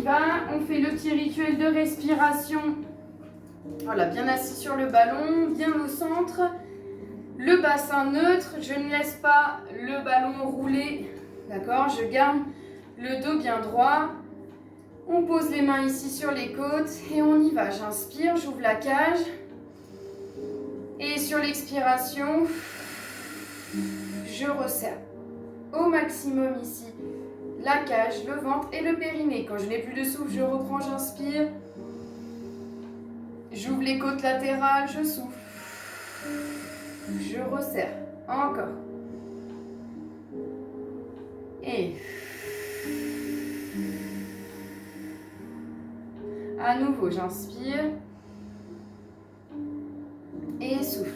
va. On fait le petit rituel de respiration. Voilà, bien assis sur le ballon, bien au centre. Le bassin neutre, je ne laisse pas le ballon rouler. D'accord? Je garde le dos bien droit. On pose les mains ici sur les côtes et on y va. J'inspire, j'ouvre la cage. Et sur l'expiration, je resserre au maximum ici la cage, le ventre et le périnée. Quand je n'ai plus de souffle, je reprends, j'inspire. J'ouvre les côtes latérales, je souffle. Je resserre. Encore. Et à nouveau, j'inspire. Et souffle.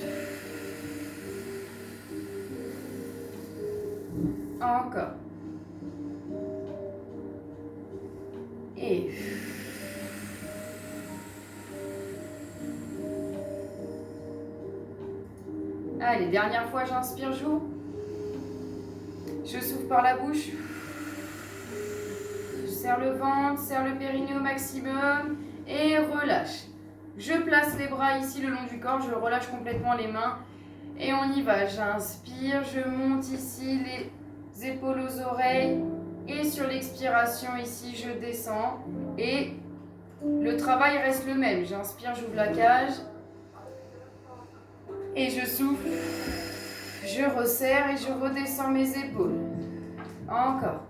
Encore. Et allez, dernière fois, j'inspire, j'ouvre. Je souffle par la bouche. Je serre le ventre, serre le périnée au maximum et relâche. Je place les bras ici le long du corps, je relâche complètement les mains et on y va. J'inspire, je monte ici les épaules aux oreilles et sur l'expiration ici, je descends et le travail reste le même. J'inspire, j'ouvre la cage et je souffle. Je resserre et je redescends mes épaules. Encore.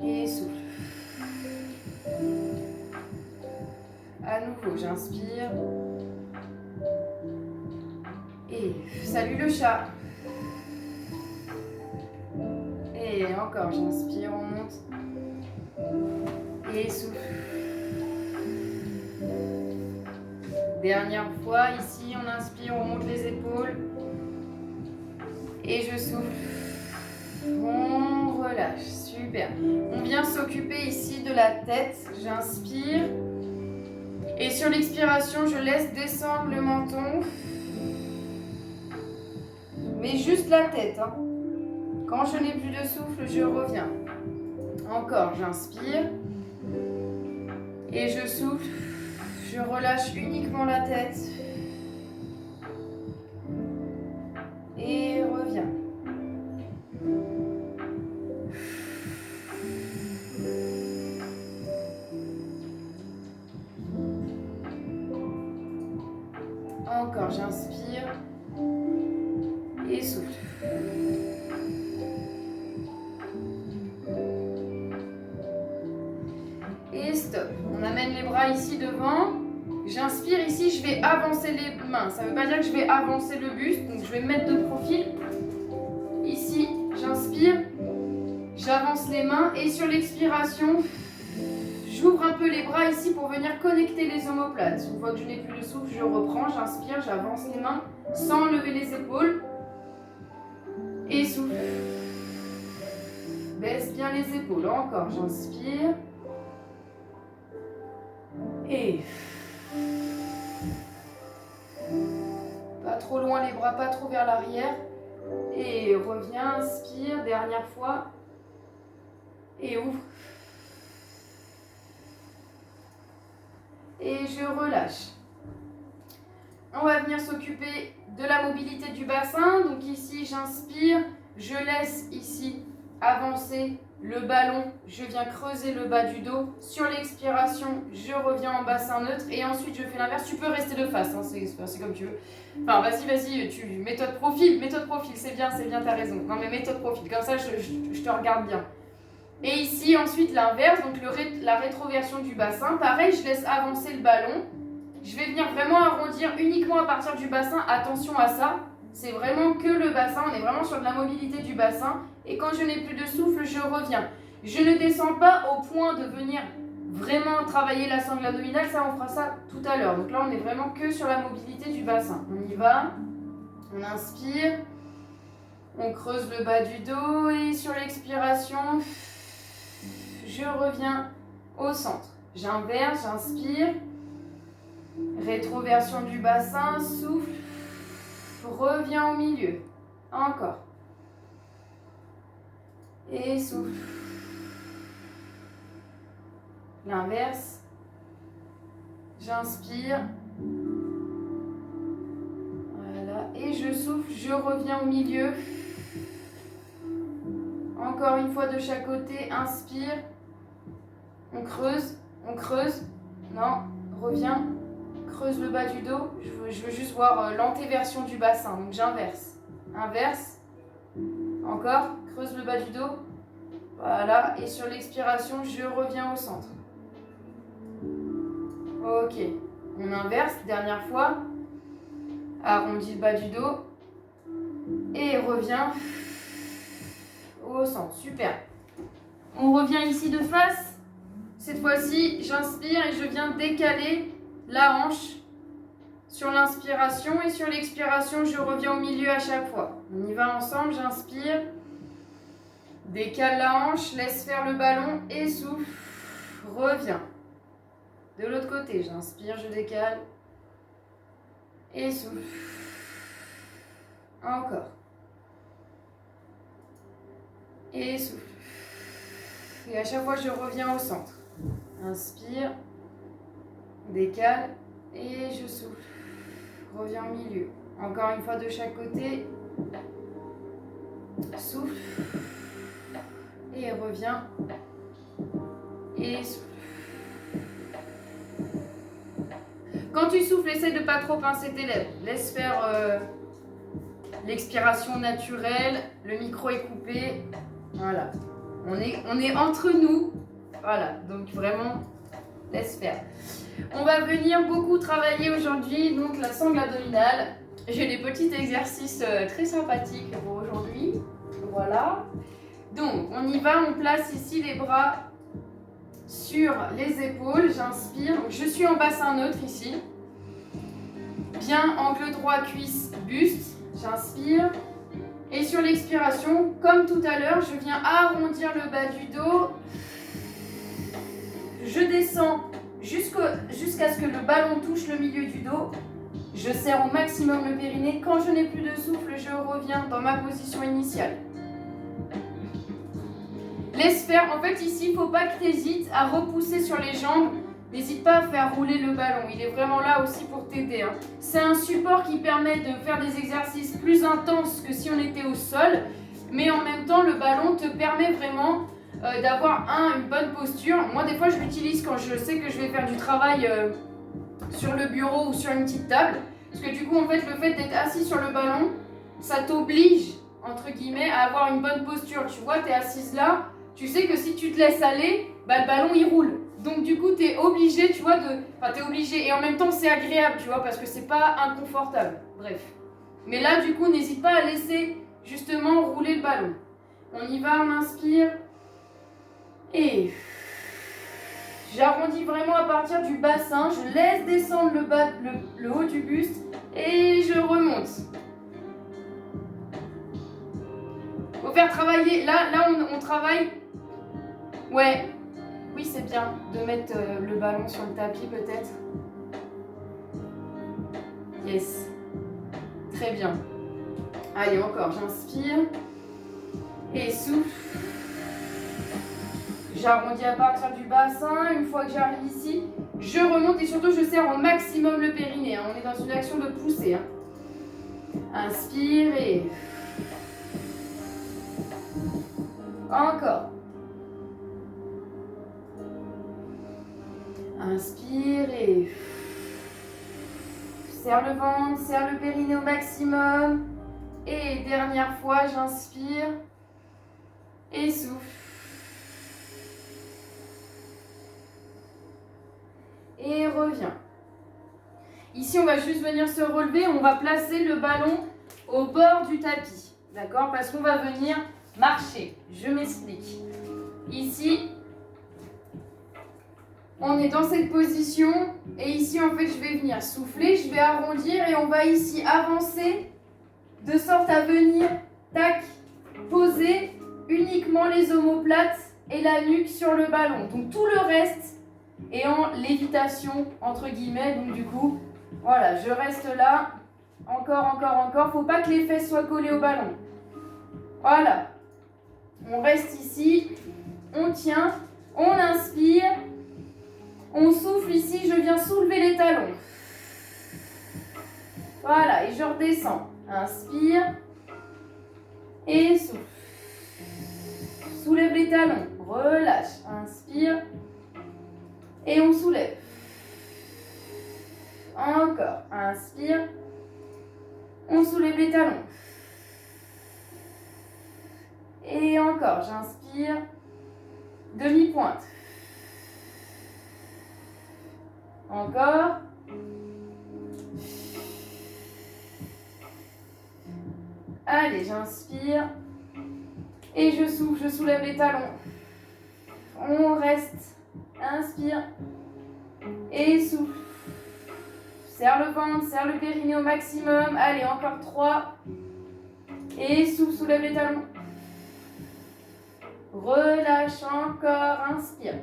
Et souffle. À nouveau, j'inspire. Et salut le chat. Et encore, j'inspire, on monte. Et souffle. Dernière fois, ici, on inspire, on monte les épaules. Et je souffle. On relâche. Super. On vient s'occuper ici de la tête. J'inspire. Et sur l'expiration, je laisse descendre le menton. Mais juste la tête. Hein. Quand je n'ai plus de souffle, je reviens. Encore, j'inspire. Et je souffle. Je relâche uniquement la tête. Et reviens. Encore, j'inspire. Et souffle. Et stop. On amène les bras ici devant. J'inspire ici, je vais avancer les mains. Ça ne veut pas dire que je vais avancer le buste. Donc je vais me mettre de profil. Ici, j'inspire. J'avance les mains. Et sur l'expiration, j'ouvre un peu les bras ici pour venir connecter les omoplates. Une fois que je n'ai plus de souffle, je reprends. J'inspire, j'avance les mains sans lever les épaules. Et souffle. Baisse bien les épaules. Encore, j'inspire. Et pas trop loin les bras, pas trop vers l'arrière. Et reviens, inspire, dernière fois. Et ouvre. Et je relâche. On va venir s'occuper de la mobilité du bassin. Donc ici, j'inspire. Je laisse ici avancer le ballon. Je viens creuser le bas du dos. Sur l'expiration, je reviens en bassin neutre. Et ensuite, je fais l'inverse. Tu peux rester de face, hein, c'est comme tu veux. Enfin, vas-y, mets-toi de profil, c'est bien, t'as raison. Non, mais mets-toi de profil, comme ça, je te regarde bien. Et ici, ensuite, l'inverse, donc la rétroversion du bassin. Pareil, je laisse avancer le ballon. Je vais venir vraiment arrondir uniquement à partir du bassin. Attention à ça. C'est vraiment que le bassin. On est vraiment sur de la mobilité du bassin. Et quand je n'ai plus de souffle, je reviens. Je ne descends pas au point de venir vraiment travailler la sangle abdominale. Ça, on fera ça tout à l'heure. Donc là, on est vraiment que sur la mobilité du bassin. On y va. On inspire. On creuse le bas du dos. Et sur l'expiration, je reviens au centre. J'inverse, j'inspire. Rétroversion du bassin, souffle, reviens au milieu. Encore. Et souffle. l'inverse. J'inspire. Voilà. Et je souffle, je reviens au milieu. Encore une fois de chaque côté, inspire. On creuse. Non, reviens. Creuse le bas du dos. Je veux juste voir l'antéversion du bassin. Donc j'inverse. Inverse. Encore. Creuse le bas du dos. Voilà. Et sur l'expiration, je reviens au centre. Ok. On inverse. Dernière fois. Arrondis le bas du dos. Et revient au centre. Super. On revient ici de face. Cette fois-ci, j'inspire et je viens décaler la hanche sur l'inspiration et sur l'expiration, je reviens au milieu à chaque fois. On y va ensemble, j'inspire, décale la hanche, laisse faire le ballon et souffle, reviens. De l'autre côté, j'inspire, je décale et souffle. Encore. Et souffle. Et à chaque fois, je reviens au centre. Inspire, décale et je souffle. Reviens au milieu. Encore une fois de chaque côté. Souffle. Et reviens. Et souffle. Quand tu souffles, essaie de ne pas trop pincer tes lèvres. Laisse faire l'expiration naturelle. Le micro est coupé. Voilà. On est entre nous. Voilà. Donc vraiment, laisse faire. On va venir beaucoup travailler aujourd'hui donc la sangle abdominale. J'ai des petits exercices très sympathiques pour aujourd'hui. Voilà. Donc on y va, on place ici les bras sur les épaules. J'inspire. Je suis en bassin neutre ici. Bien angle droit, cuisse, buste. J'inspire. Et sur l'expiration, comme tout à l'heure, je viens arrondir le bas du dos. Je descends jusqu'à ce que le ballon touche le milieu du dos. Je serre au maximum le périnée. Quand je n'ai plus de souffle, je reviens dans ma position initiale. Laisse faire. En fait, ici, il ne faut pas que tu hésites à repousser sur les jambes. N'hésite pas à faire rouler le ballon. Il est vraiment là aussi pour t'aider. C'est un support qui permet de faire des exercices plus intenses que si on était au sol. Mais en même temps, le ballon te permet vraiment d'avoir une bonne posture. Moi, des fois, je l'utilise quand je sais que je vais faire du travail sur le bureau ou sur une petite table. Parce que du coup, en fait, le fait d'être assis sur le ballon, ça t'oblige, entre guillemets, à avoir une bonne posture. Tu vois, tu es assise là, tu sais que si tu te laisses aller, bah, le ballon, il roule. Donc, du coup, tu es obligé, tu vois, Enfin, tu es obligé. Et en même temps, c'est agréable, tu vois, parce que c'est pas inconfortable. Bref. Mais là, du coup, n'hésite pas à laisser, justement, rouler le ballon. On y va, on inspire. Et j'arrondis vraiment à partir du bassin, je laisse descendre le haut du buste et je remonte. Faut faire travailler, là on travaille. Ouais, oui c'est bien de mettre le ballon sur le tapis peut-être. Yes, très bien. Allez encore, j'inspire et souffle. J'arrondis à partir du bassin. Une fois que j'arrive ici, je remonte et surtout je serre au maximum le périnée. On est dans une action de poussée. Inspire et... Encore. Inspire et... Serre le ventre, serre le périnée au maximum. Et dernière fois, j'inspire et souffle. Et reviens. Ici, on va juste venir se relever. On va placer le ballon au bord du tapis. D'accord? Parce qu'on va venir marcher. Je m'explique. Ici, on est dans cette position. Et ici, en fait, je vais venir souffler. Je vais arrondir. Et on va ici avancer de sorte à venir, tac, poser uniquement les omoplates et la nuque sur le ballon. Donc, tout le reste et en lévitation entre guillemets. Donc du coup, voilà, je reste là, encore. Faut pas que les fesses soient collées au ballon. Voilà, on reste ici, on tient, on inspire On souffle ici, je viens soulever les talons. Voilà, et je redescends. Inspire. Et souffle. Soulève les talons. Relâche. Inspire. Et on soulève. Encore. Inspire. On soulève les talons. Et encore. J'inspire. Demi-pointe. Encore. Allez, j'inspire. Et je souffle, je soulève les talons. On reste. Inspire. Et souffle. Serre le ventre, serre le périnée au maximum. Allez, encore 3. Et souffle, soulève les talons. Relâche encore. Inspire.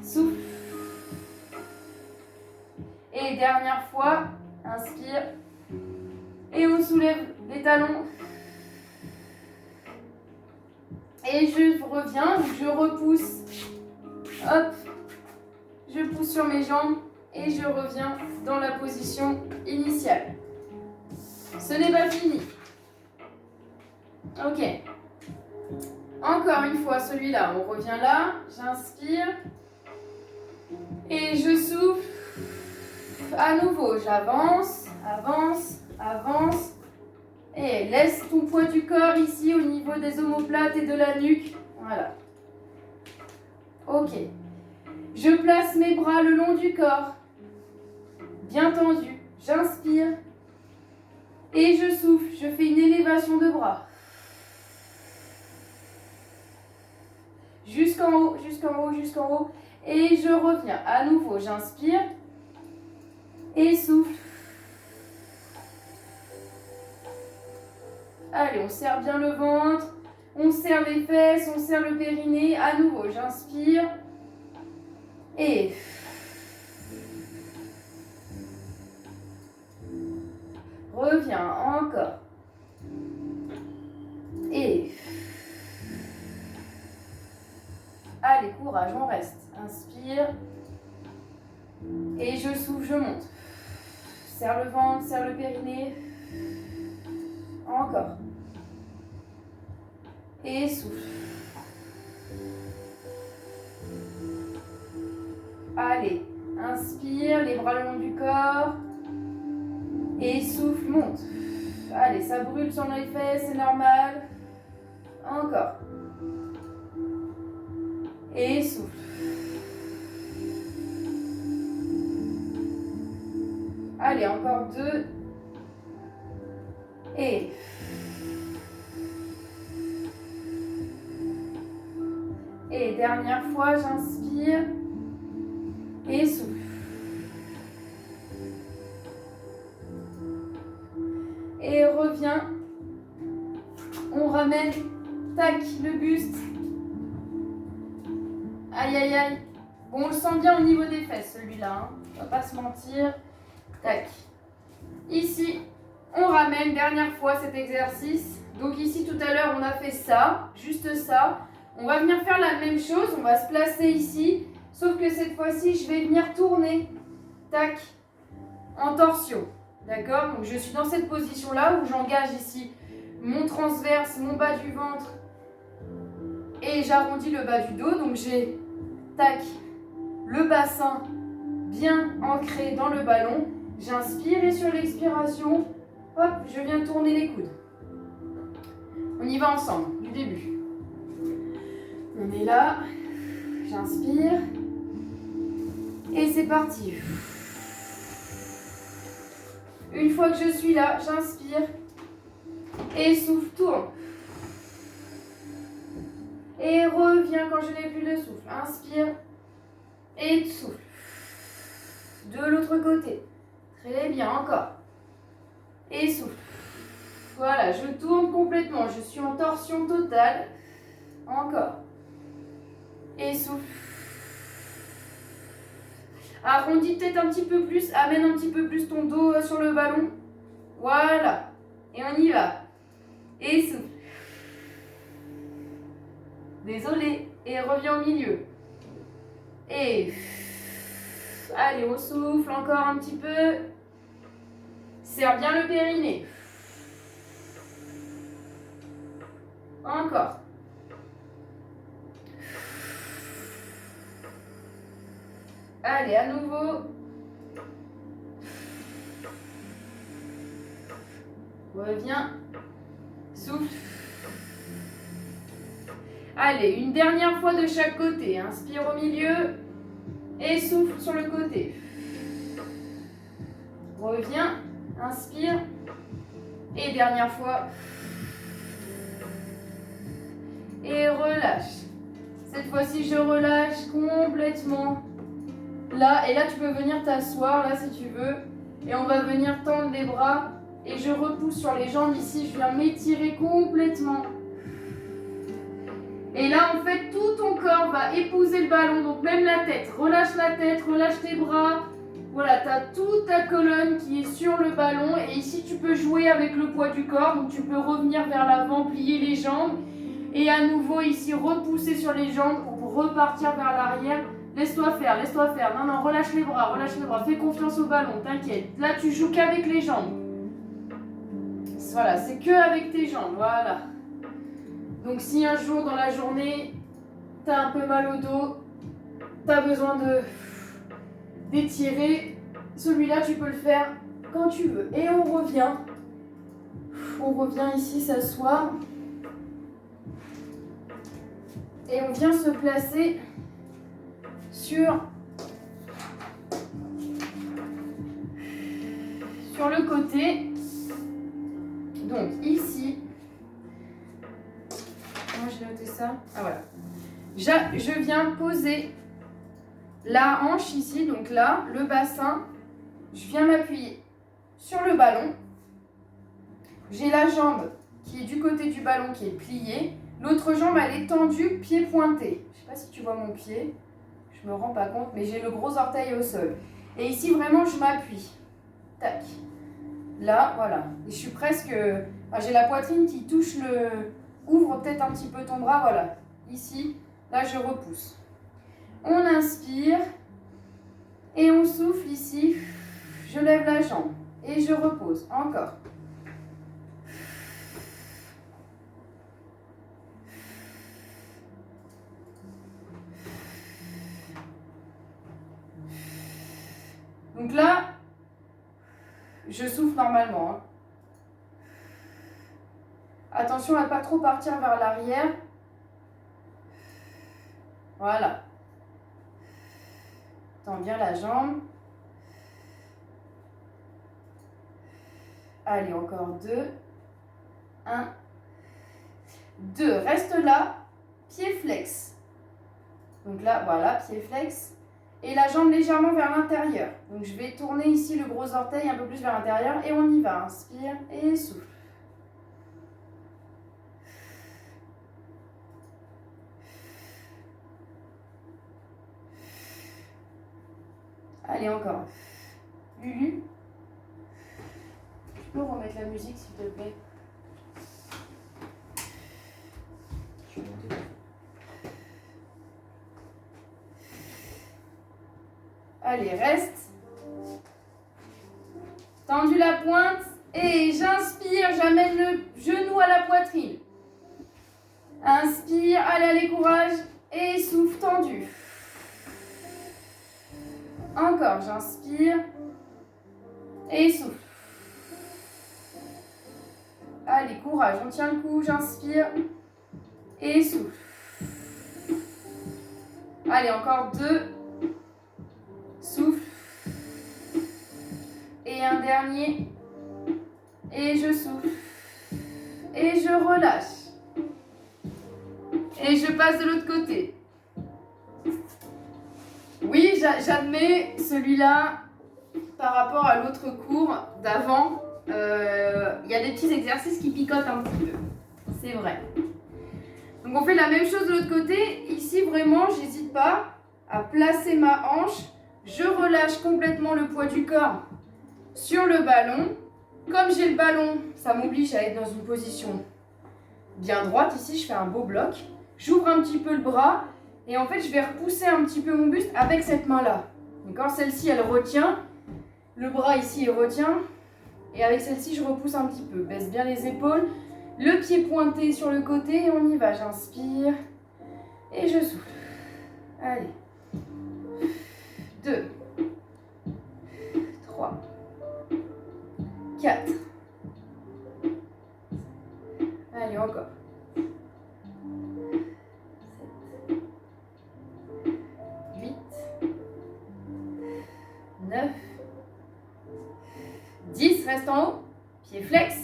Souffle. Et dernière fois. Inspire. Et on soulève les talons. Et je reviens, je repousse. Hop. Je pousse sur mes jambes et je reviens dans la position initiale. Ce n'est pas fini. Ok. Encore une fois, celui-là. On revient là. J'inspire. Et je souffle. À nouveau, j'avance, avance, avance. Et laisse ton poids du corps ici au niveau des omoplates et de la nuque. Voilà. Ok. Je place mes bras le long du corps. Bien tendu. J'inspire. Et je souffle. Je fais une élévation de bras. Jusqu'en haut, jusqu'en haut, jusqu'en haut. Et je reviens. À nouveau, j'inspire. Et souffle. Allez, on serre bien le ventre. On serre les fesses, on serre le périnée. À nouveau, j'inspire. Et reviens encore. Et allez, courage, on reste. Inspire. Et je souffle, je monte. Serre le ventre, serre le périnée. Encore. Et souffle. Allez, inspire, les bras le long du corps. Et souffle, monte. Allez, ça brûle sur les fesses, c'est normal. Encore. Et souffle. Allez, encore 2. Et dernière fois, j'inspire. Et souffle. Et reviens. On ramène. Tac, le buste. Aïe, aïe, aïe. Bon, on le sent bien au niveau des fesses, celui-là. Hein. On va pas se mentir. Tac. Ici, on ramène. Dernière fois cet exercice. Donc ici, tout à l'heure, on a fait ça. Juste ça. On va venir faire la même chose. On va se placer ici. Sauf que cette fois-ci, je vais venir tourner. Tac. En torsion. D'accord? Donc je suis dans cette position-là où j'engage ici mon transverse, mon bas du ventre. Et j'arrondis le bas du dos. Donc j'ai, tac, le bassin bien ancré dans le ballon. J'inspire et sur l'expiration, hop, je viens tourner les coudes. On y va ensemble, du début. On est là. J'inspire. Et c'est parti. Une fois que je suis là, j'inspire. Et souffle, tourne. Et reviens quand je n'ai plus de souffle. Inspire. Et souffle. De l'autre côté. Très bien, encore. Et souffle. Voilà, je tourne complètement. Je suis en torsion totale. Encore. Et souffle. Arrondis peut-être un petit peu plus. Amène un petit peu plus ton dos sur le ballon. Voilà. Et on y va. Et souffle. Désolé. Et reviens au milieu. Et Allez, on souffle encore un petit peu. Serre bien le périnée. Encore. Allez, à nouveau. Reviens. Souffle. Allez, une dernière fois de chaque côté. Inspire au milieu. Et souffle sur le côté. Reviens. Inspire. Et dernière fois. Et relâche. Cette fois-ci, je relâche complètement. Là, et là, tu peux venir t'asseoir, là, si tu veux. Et on va venir tendre les bras. Et je repousse sur les jambes ici. Je viens m'étirer complètement. Et là, en fait, tout ton corps va épouser le ballon. Donc, même la tête. Relâche la tête, relâche tes bras. Voilà, tu as toute ta colonne qui est sur le ballon. Et ici, tu peux jouer avec le poids du corps. Donc, tu peux revenir vers l'avant, plier les jambes. Et à nouveau, ici, repousser sur les jambes pour repartir vers l'arrière. Laisse-toi faire, laisse-toi faire. Non, non, relâche les bras, relâche les bras. Fais confiance au ballon, t'inquiète. Là, tu joues qu'avec les jambes. Voilà, c'est que avec tes jambes, voilà. Donc, si un jour dans la journée, tu as un peu mal au dos, tu as besoin d'étirer, celui-là, tu peux le faire quand tu veux. Et on revient. On revient ici s'asseoir. Et on vient se placer sur le côté. Donc ici, moi j'ai noté ça. Ah voilà. Je viens poser la hanche ici, donc là, le bassin. Je viens m'appuyer sur le ballon. J'ai la jambe qui est du côté du ballon qui est pliée. L'autre jambe, elle est tendue, pied pointé. Je ne sais pas si tu vois mon pied. Je me rends pas compte, mais j'ai le gros orteil au sol. Et ici, vraiment, je m'appuie. Tac. Là, voilà. Et je suis presque... Enfin, j'ai la poitrine qui touche le... Ouvre peut-être un petit peu ton bras, voilà. Ici, là, je repousse. On inspire. Et on souffle ici. Je lève la jambe. Et je repose. Encore. Donc là, je souffle normalement. Hein. Attention à ne pas trop partir vers l'arrière. Voilà. Tends bien la jambe. Allez, encore 2. 1. 2. Reste là. Pied flex. Donc là, voilà, pied flex. Et la jambe légèrement vers l'intérieur. Donc je vais tourner ici le gros orteil un peu plus vers l'intérieur. Et on y va. Inspire et souffle. Allez, encore. Lulu. Tu peux remettre la musique s'il te plaît. Allez, reste. Tendu la pointe. Et j'inspire, j'amène le genou à la poitrine. Inspire, allez, courage. Et souffle tendu. Encore, j'inspire. Et souffle. Allez, courage, on tient le coup, j'inspire. Et souffle. Allez, encore 2. Souffle. Et un dernier. Et je souffle. Et je relâche. Et je passe de l'autre côté. Oui, j'admets celui-là par rapport à l'autre cours d'avant. Il y a des petits exercices qui picotent un petit peu. C'est vrai. Donc on fait la même chose de l'autre côté. Ici, vraiment, j'hésite pas à placer ma hanche. Je relâche complètement le poids du corps sur le ballon. Comme j'ai le ballon, ça m'oblige à être dans une position bien droite. Ici, je fais un beau bloc. J'ouvre un petit peu le bras et en fait, je vais repousser un petit peu mon buste avec cette main-là. D'accord, celle-ci, elle retient. Le bras ici, il retient. Et avec celle-ci, je repousse un petit peu. Baisse bien les épaules. Le pied pointé sur le côté et on y va. J'inspire et je souffle. Allez. 2, 3, 4. Allez, encore. 7, 8, 9, 10. Reste en haut. Pied flex.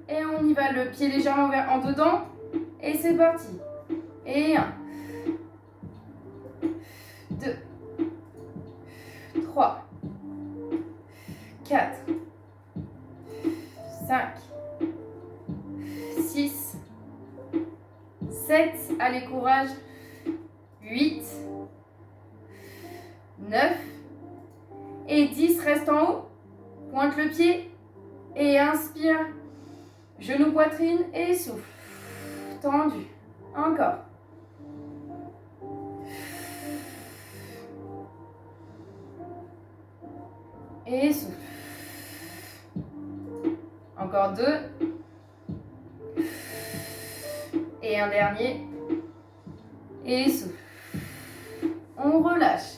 Et on y va, le pied légèrement vers en dedans. Et c'est parti. Et 1, 2, 3, 4, 5, 6, 7. Allez, courage. 8, 9 et 10. Reste en haut. Pointe le pied. Et inspire. Genou, poitrine et souffle. Tendu. Encore. Et souffle. Encore 2. Et un dernier. Et souffle. On relâche.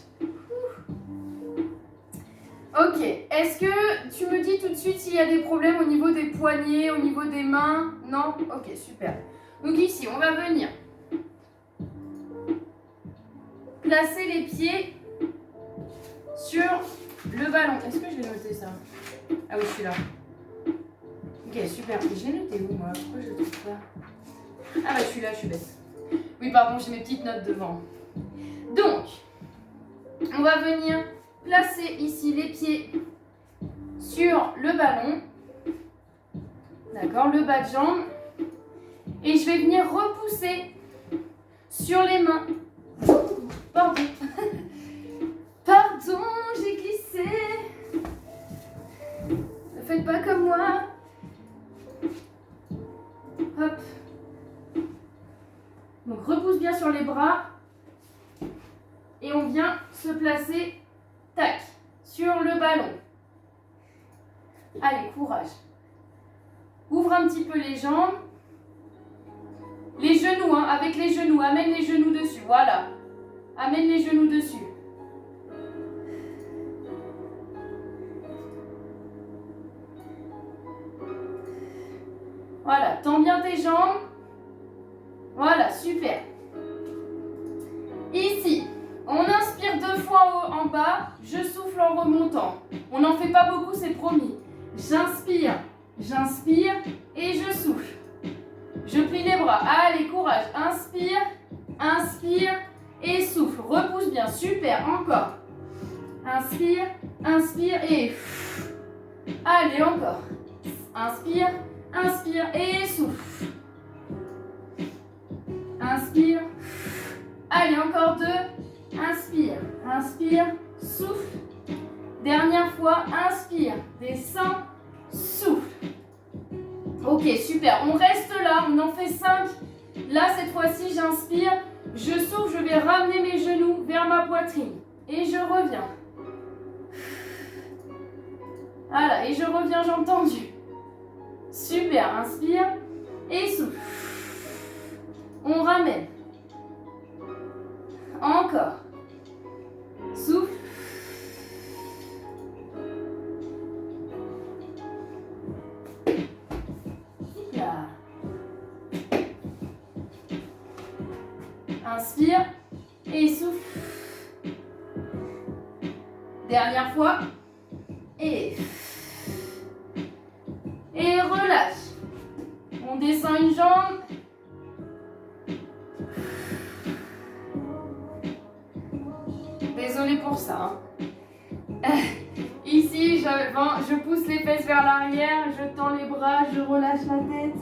Ok, est-ce que tu me dis tout de suite s'il y a des problèmes au niveau des poignets, au niveau des mains? Non? Ok, super. Donc ici, on va venir placer les pieds sur le ballon. Est-ce que je l'ai noté ça? Ah oui, je suis là. Ok, super. Mais je l'ai noté où, moi? Pourquoi je ne le trouve pas? Ah bah, je suis là, je suis bête. Oui, pardon, j'ai mes petites notes devant. Donc, on va venir placer ici les pieds sur le ballon. D'accord, le bas de jambe. Et je vais venir repousser sur les mains. Pardon. Pardon, j'ai glissé. Ne faites pas comme moi. Hop. Donc repousse bien sur les bras. Et on vient se placer, tac, sur le ballon. Allez, courage. Ouvre un petit peu les jambes. Les genoux, hein, avec les genoux. Amène les genoux dessus, voilà. Amène les genoux dessus. Voilà, tends bien tes jambes. Voilà, super. Ici, on inspire 2 fois en bas, je souffle en remontant. On n'en fait pas beaucoup, c'est promis. J'inspire, j'inspire et je souffle. Je plie les bras. Allez, courage. Inspire, inspire et souffle. Repousse bien, super, encore. Inspire, inspire et... Allez, encore. Inspire, inspire et souffle. Inspire. Allez, encore 2. Inspire, inspire, souffle. Dernière fois, inspire, descend, souffle. Ok, super. On reste là, on en fait 5. Là, cette fois-ci, j'inspire, je souffle, je vais ramener mes genoux vers ma poitrine. Et je reviens. Voilà, et je reviens, jambes tendues. Super, inspire et souffle. On ramène. Encore. Souffle. Là. Inspire et souffle. Dernière fois. Et relâche. On descend une jambe. Désolée pour ça. Ici, je pousse les fesses vers l'arrière, je tends les bras, je relâche la tête.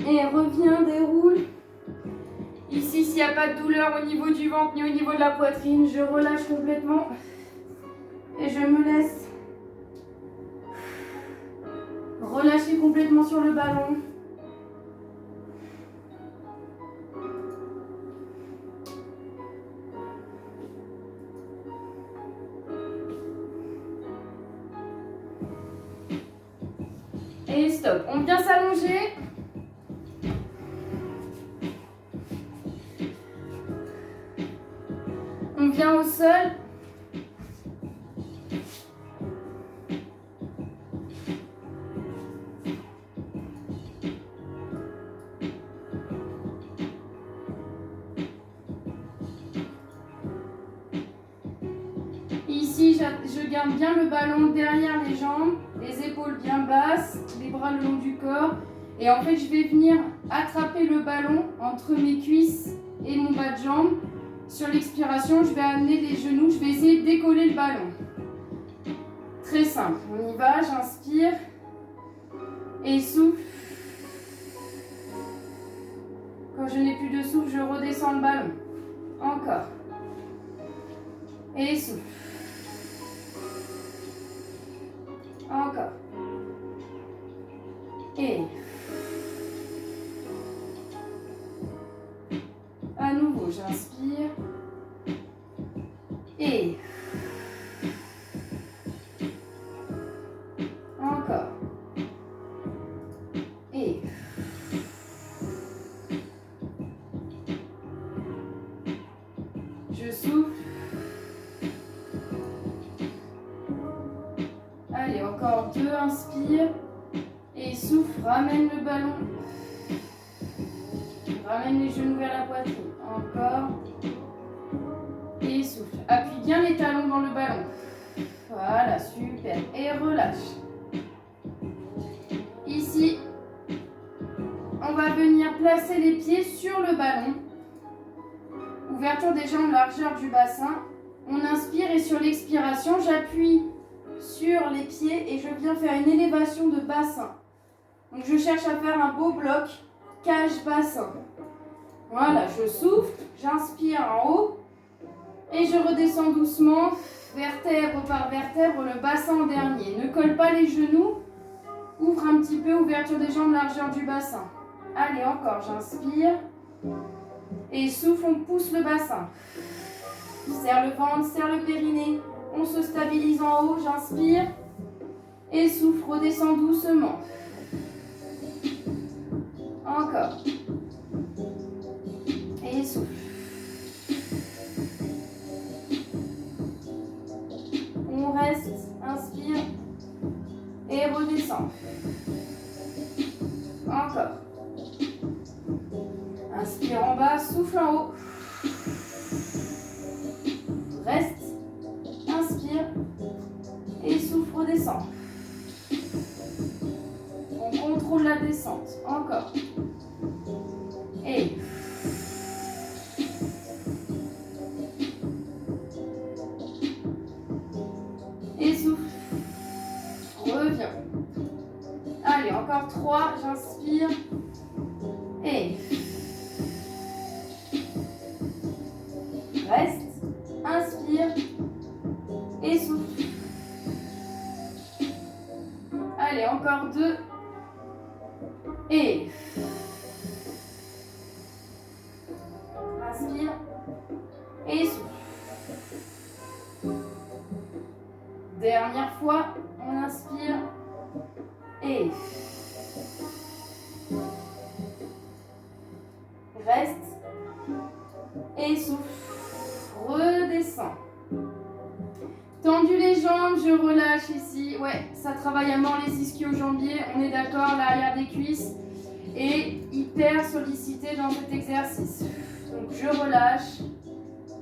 Et reviens, déroule. Ici, s'il n'y a pas de douleur au niveau du ventre ni au niveau de la poitrine, je relâche complètement. Et je me laisse relâcher complètement sur le ballon. stop. On vient s'allonger. On vient au sol. Ici, je garde bien le ballon derrière les jambes, les épaules bien basses, les bras le long du corps. Et en fait, je vais venir attraper le ballon entre mes cuisses et mon bas de jambe. Sur l'expiration, je vais amener les genoux, je vais essayer de décoller le ballon. Très simple, on y va, j'inspire et souffle. Quand je n'ai plus de souffle, je redescends le ballon. Encore. Et souffle. Encore. Et à nouveau, j'inspire. Et encore. Et je souffle. Allez, encore 2, inspire. Et souffle, ramène le ballon. Ramène les genoux vers la poitrine. Encore. Et souffle. Appuie bien les talons dans le ballon. Voilà, super. Et relâche. Ici, on va venir placer les pieds sur le ballon. Ouverture des jambes, largeur du bassin. On inspire et sur l'expiration, j'appuie sur les pieds et je viens faire une élévation de bassin. Donc je cherche à faire un beau bloc cage-bassin. Voilà, je souffle, j'inspire en haut et je redescends doucement, vertèbre par vertèbre, le bassin en dernier. Ne colle pas les genoux, ouvre un petit peu, ouverture des jambes, largeur du bassin. Allez, encore, j'inspire et souffle, on pousse le bassin. Serre le ventre, serre le périnée, on se stabilise en haut, j'inspire et souffle, redescend doucement. Encore. Et souffle. On reste, inspire et redescend. Encore. Inspire en bas, souffle en haut. Reste, inspire et souffle, redescend. On contrôle la descente. Encore. Et souffle. Reviens. Allez, encore 3. J'inspire. Et reste. Inspire. Et souffle. Allez, encore 2. Et inspire et souffle. Dernière fois, on inspire et reste et souffle. Redescend. Tendu les jambes, je relâche ici. Ouais, ça travaille à mort les ischio-jambiers. On est d'accord, l'arrière des cuisses est hyper sollicité dans cet exercice. Donc je relâche.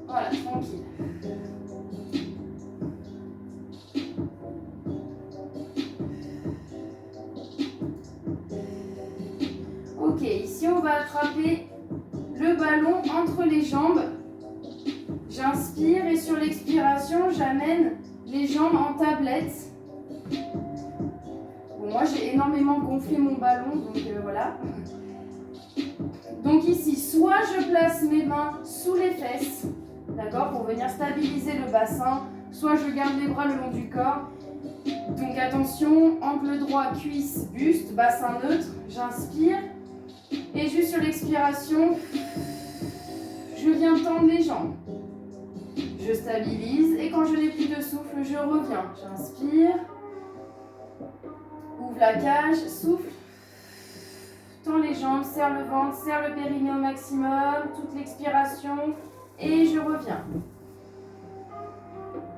Voilà, tranquille. Ok, ici on va attraper le ballon entre les jambes. J'inspire et sur l'expiration, j'amène les jambes en tablette. Bon, moi, j'ai énormément gonflé mon ballon, donc voilà. Donc ici, soit je place mes mains sous les fesses, d'accord, pour venir stabiliser le bassin, soit je garde les bras le long du corps. Donc attention, angle droit, cuisse, buste, bassin neutre. J'inspire et juste sur l'expiration, je viens tendre les jambes. Je stabilise et quand je n'ai plus de souffle, je reviens. J'inspire. Ouvre la cage, souffle. Tends les jambes, serre le ventre, serre le périnée au maximum. Toute l'expiration. Et je reviens.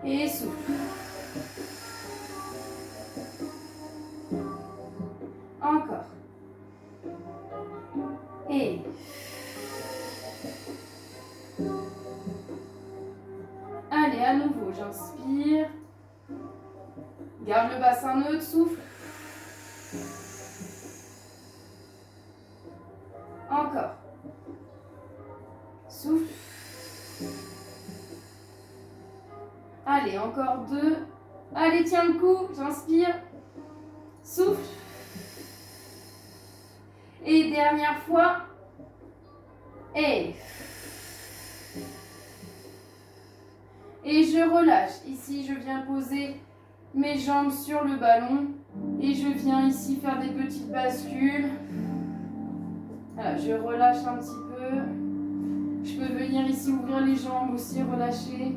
Et souffle. Encore. Et. Allez, à nouveau, j'inspire. Garde le bassin neutre, souffle. Encore. Souffle. Allez, encore 2. Allez, tiens le coup, j'inspire. Souffle. Et dernière fois. Et je relâche. Ici, je viens poser mes jambes sur le ballon. Et je viens ici faire des petites bascules. Voilà, je relâche un petit peu. Je peux venir ici ouvrir les jambes aussi, relâcher.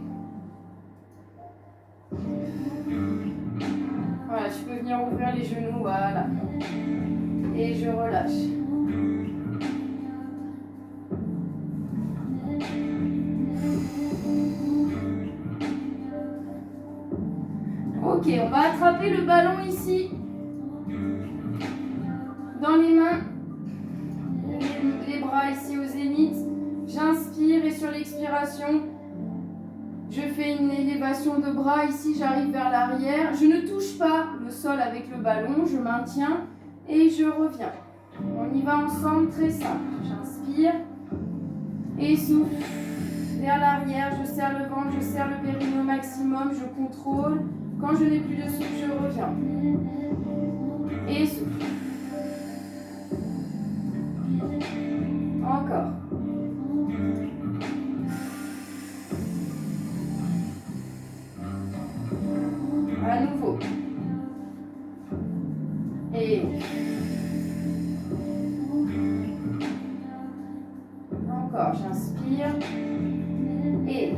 Voilà, je peux venir ouvrir les genoux, voilà. Et je relâche. Ok, on va attraper le ballon ici. Dans les mains. Les bras ici au zénith. J'inspire et sur l'expiration, je fais une élévation de bras. Ici, j'arrive vers l'arrière. Je ne touche pas le sol avec le ballon. Je maintiens et je reviens. On y va ensemble, très simple. J'inspire et souffle. Vers l'arrière, je serre le ventre, je serre le périnée au maximum. Je contrôle. Quand je n'ai plus de souffle, je reviens. Et souffle. Encore. À nouveau. Et encore, j'inspire. Et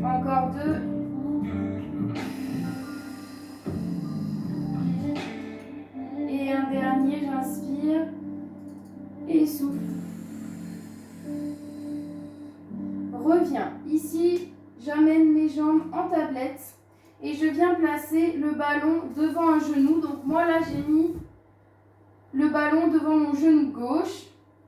encore 2. Et un dernier, j'inspire. Et souffle. Reviens. Ici, j'amène mes jambes en tablette et je viens placer le ballon devant un genou. Donc moi là, j'ai mis le ballon devant mon genou gauche.